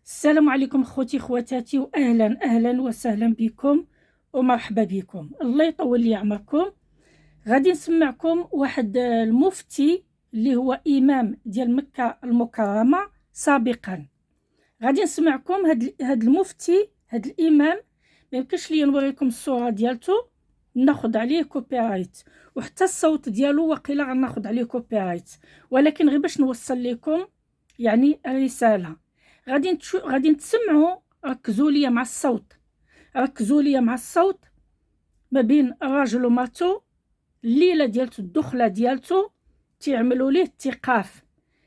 السلام عليكم خوتي خواتاتي، واهلا اهلا وسهلا بكم ومرحبا بكم. الله يطول لي عمركم. غادي نسمعكم واحد المفتي اللي هو امام ديال مكة المكرمة سابقا. غادي نسمعكم هاد المفتي، هاد الامام. ما يمكنش لي نوريكم الصورة ديالته، ناخذ عليه كوبي رايت، وحتى الصوت ديالو واقيلا غناخذ عليه كوبي رايت، ولكن غير باش نوصل لكم يعني الرسالة. غادي تسمعوا. ركزوا لي مع الصوت، ركزوا لي مع الصوت. ما بين الراجل ومرته، الليله ديالته، الدخله ديالته تيعملوا ليه التقاف.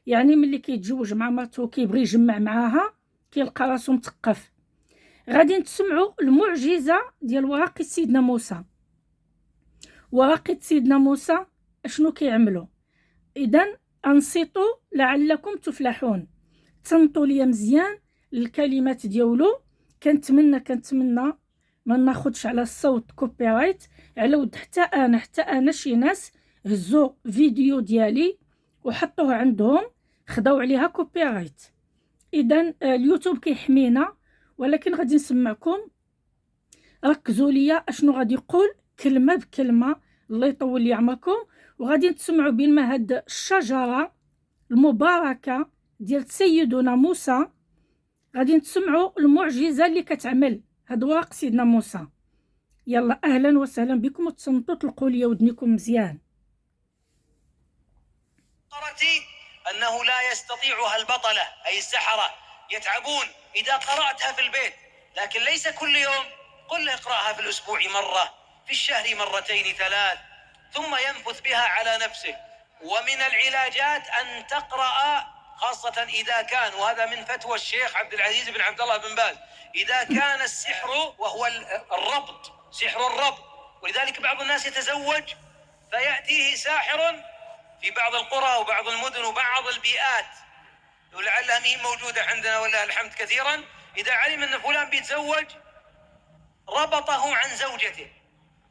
يعني ملي كيتزوج مع مرته وكيبغي يجمع معاها كيلقى راسو مثقف. غادي تسمعوا المعجزه ديال ورقه سيدنا موسى. ورقه سيدنا موسى اشنو كيعملوا؟ اذا انصتوا لعلكم تفلحون. تصنتوا ليا مزيان الكلمات ديالو. كنتمنى ما ناخذش على الصوت كوبي رايت، على ود حتى انا شي ناس هزوا فيديو ديالي وحطوه عندهم خداو عليها كوبي رايت. اذا اليوتيوب كيحمينا، ولكن غادي نسمعكم. ركزوا ليا اشنو غادي يقول كلمه بكلمه. الله يطول لي عمركم. وغادي تسمعوا بين ما هاد الشجره المباركه ديال سيدنا موسى، غادي نسمعوا المعجزه اللي كتعمل هاد ورق سيدنا موسى. يلا اهلا وسهلا بكم، وتصنتوا تلقوا لي ودنكم مزيان. قرأتي أنه لا يستطيعها البطلة أي السحرة، يتعبون إذا قرأتها في البيت، لكن ليس كل يوم. قل اقرأها في الأسبوع مرة، في الشهر مرتين ثلاث، ثم ينفث بها على نفسه. ومن العلاجات أن تقرأ، خاصة إذا كان، وهذا من فتوى الشيخ عبد العزيز بن عبد الله بن باز، إذا كان السحر وهو الربط، سحر الربط. ولذلك بعض الناس يتزوج فيأتيه ساحر في بعض القرى وبعض المدن وبعض البيئات، ولعلها مهي موجودة عندنا ولله الحمد كثيرا. إذا علم أن فلان بيتزوج ربطه عن زوجته،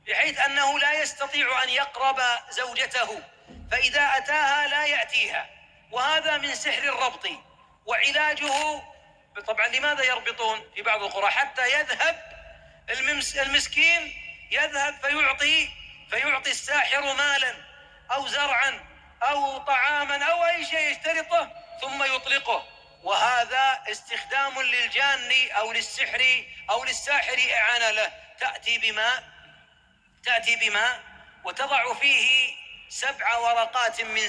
بحيث أنه لا يستطيع أن يقرب زوجته، فإذا أتاها لا يأتيها. وهذا من سحر الربط. وعلاجه طبعا، لماذا يربطون في بعض القرى؟ حتى يذهب المسكين، يذهب فيعطي الساحر مالا أو زرعا أو طعاما أو أي شيء يشترطه ثم يطلقه. وهذا استخدام للجان أو للسحر أو للساحر إعانة له. تأتي بماء وتضع فيه 7 ورقات من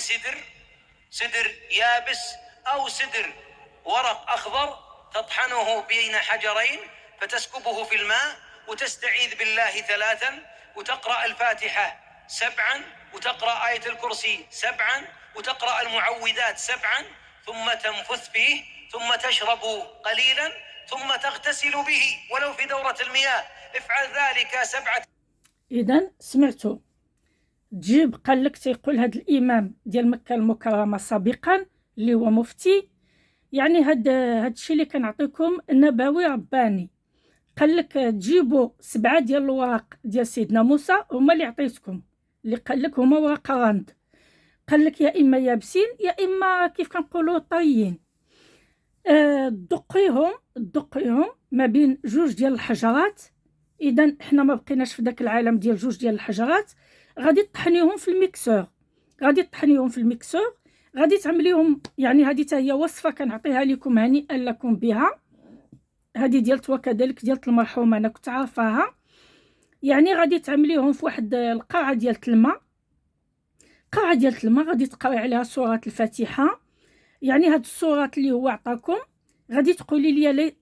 سدر يابس أو سدر ورق أخضر، تطحنه بين حجرين فتسكبه في الماء، وتستعيذ بالله 3، وتقرأ الفاتحة 7، وتقرأ آية الكرسي 7، وتقرأ المعوذات 7، ثم تنفث فيه، ثم تشرب قليلا، ثم تغتسل به ولو في دورة المياه. افعل ذلك 7. اذا سمعتوا، تجيب قال لك تيقول هذا الامام ديال مكة المكرمة سابقا اللي هو مفتي. يعني هاد الشيء اللي كنعطيكم نبوي رباني. قال لك تجيبوا 7 ديال الوراق ديال سيدنا موسى، هما اللي عطيتكم، اللي قال لك هما ورق راند. قال لك يا اما يابسين يا اما كيف كنقولوا طريين. دقيهم ما بين 2 ديال الحجرات. اذا احنا ما بقيناش في داك العالم ديال 2 ديال الحجرات. غادي تطحنيهم في الميكسور، غادي تعمليهم. يعني هذه حتى هي وصفه كنعطيها لكم هنيئا لكم بها. هذه ديالت وكذلك ديالت المرحومه انا كنت عارفاها. يعني غادي تعمليهم في واحد القاعه ديال الماء. غادي تقراي عليها سوره الفاتحه. يعني هاد السورات اللي هو عطاكم غادي تقولي لي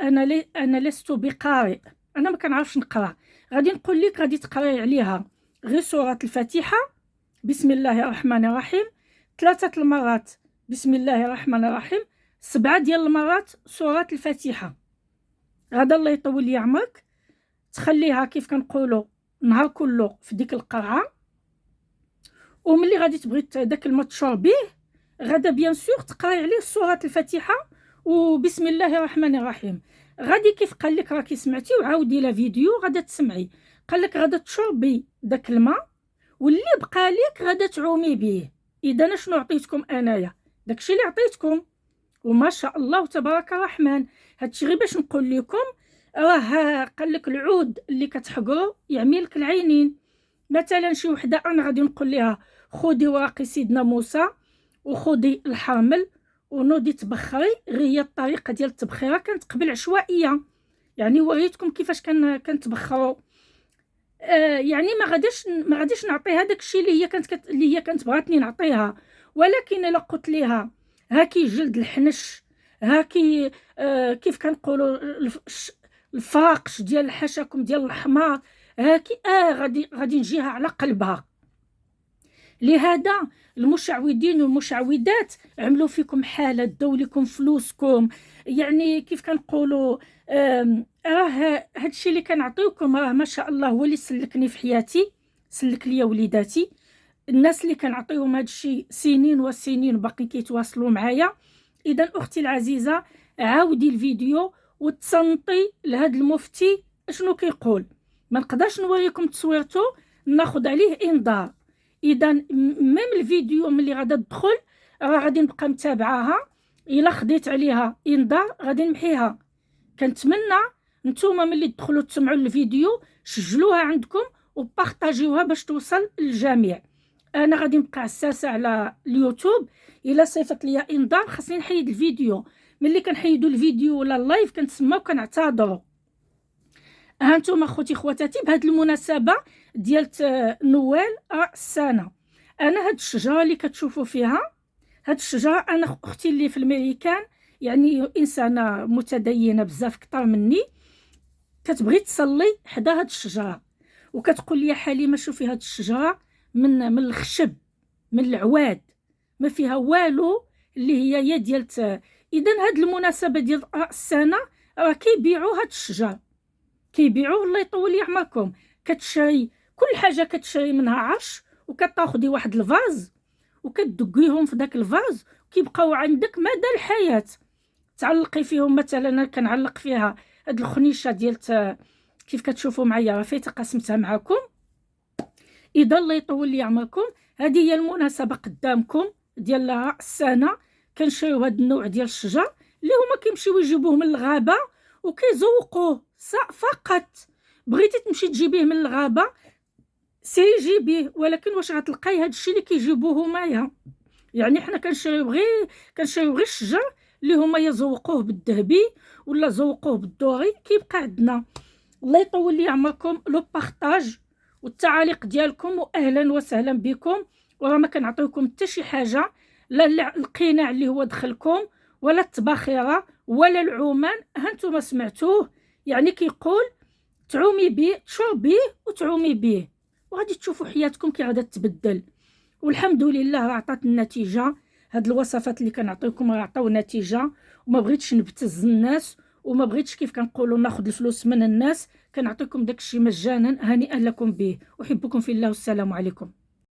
انا لست بقارئ، انا ما كنعرفش نقرا. غادي نقول لك غادي تقراي عليها غير سوره الفاتحه، بسم الله الرحمن الرحيم 3 المرات، بسم الله الرحمن الرحيم 7 ديال المرات سوره الفاتحه. غدا الله يطول لي عمرك تخليها كيف كنقولوا نهار كله في ديك القرعه. وملي غادي تبغي داك الماء تشربيه، غدا بيان سور تقراي عليه سوره الفاتحه وبسم الله الرحمن الرحيم. غادي كيف قال لك راكي سمعتي وعاودي لا فيديو غدا تسمعي. قال لك غدا تشربي داك الماء، واللي بقى لك غدا تعومي به. اذا شنو عطيتكم انايا؟ داكشي اللي عطيتكم. وما شاء الله وتبارك الرحمن. هادشي غير باش نقول لكم، راه قال لك العود اللي كتحقرو يعمي لك العينين. مثلا شي وحده انا غادي نقول لها خذي وراقي سيدنا موسى وخذي الحامل ونوضي تبخري، غير هي الطريقه ديال التبخيره كانت قبل عشوائيه. يعني وريتكم كيفاش كنتبخروا. يعني ما غاديش نعطيها داكشي اللي هي كانت بغاتني نعطيها، ولكن الا قلت ليها هاكي جلد الحنش، هاكي كيف كنقولوا الفراقش ديال الحشاكم ديال الحمار، هاكي غادي نجيها على قلبها. لهذا المشعوذين والمشعوذات عملوا فيكم حاله، داو لكم فلوسكم. يعني كيف كنقولوا راه هادشي اللي كنعطيوكم راه ما شاء الله هو اللي سلكني في حياتي، سلك ليا وليداتي. الناس اللي كنعطيهم هادشي سنين وسنين باقي كيتواصلوا معايا. اذا اختي العزيزه عاودي الفيديو وتصنتي لهاد المفتي اشنو كيقول. ما نقدرش نوريكم تصويرته، ناخذ عليه انذار. اذا ميم الفيديو ملي غادا تدخل راه غادي نبقى متابعاها، الا خديت عليها انذار غادي نمحيها. كنتمنى نتوما ملي تدخلوا تسمعوا الفيديو سجلوها عندكم وبارطاجيوها باش توصل للجميع. انا غادي نبقى حساسه على اليوتيوب، الا صيفط ليا انذار خاصني نحيد الفيديو. ملي كنحيدوا الفيديو ولا اللايف كنتسماو كنعتذروا. ها نتوما خوتي خواتاتي بهاد المناسبه ديال نوال راس السنه، انا هاد الشجره اللي كتشوفوا فيها، هاد الشجره انا اختي اللي في الميريكان يعني انسانه متدينه بزاف اكثر مني، كتبغي تصلي حدا هاد الشجره وكتقول لي حليمه شوفي هاد الشجره من الخشب، من العواد، ما فيها والو، اللي هي ديال اذا هاد المناسبه ديال راس السنه راه كيبيعوا هاد الشجر، كيبيعوه. الله يطول لي عمركم. كتشري كل حاجه، كتشري منها عرش وكتاخدي واحد الفاز وكتدقيهم في داك الفاز كيبقاو عندك مدى الحياه. تعلقي فيهم، مثلا انا كنعلق فيها هاد الخنيشه ديال كيف كتشوفوا معايا راه فايته قسمتها معكم. اذا الله يطول لي عمركم، هذه هي المناسبه قدامكم ديال راس السنه. كنشريو هاد النوع ديال الشجر اللي هما كيمشيو يجيبوه من الغابه وكيزوقوه فقط. بغيتي تمشي تجيبيه من الغابه سيري جيبيه، ولكن واش غتلقاي هاد الشيء اللي كيجيبوه همايا؟ يعني حنا كنشريو غير الشجر اللي هما يزوقوه بالذهبي ولا زوقوه بالدوري كيبقى عندنا. الله يطول لي عمركم. لو بارطاج والتعاليق ديالكم واهلا وسهلا بكم. وراه ما كنعطيوكم حتى شي حاجه، لا القناع اللي هو دخلكم ولا الطباخيره ولا العومان. هانتوما سمعتوه، يعني كيقول تعومي بيه، تشربيه وتعومي بيه، وغادي تشوفوا حياتكم كي غادا تبدل. والحمد لله راه عطات النتيجه. هاد الوصفات اللي كنعطيكم راه عطاو نتيجه، وما بغيتش نبتز الناس وما بغيتش كيف كنقولوا ناخذ الفلوس من الناس. كنعطيكم داكشي مجانا، هنيئا لكم به. احبكم في الله والسلام عليكم.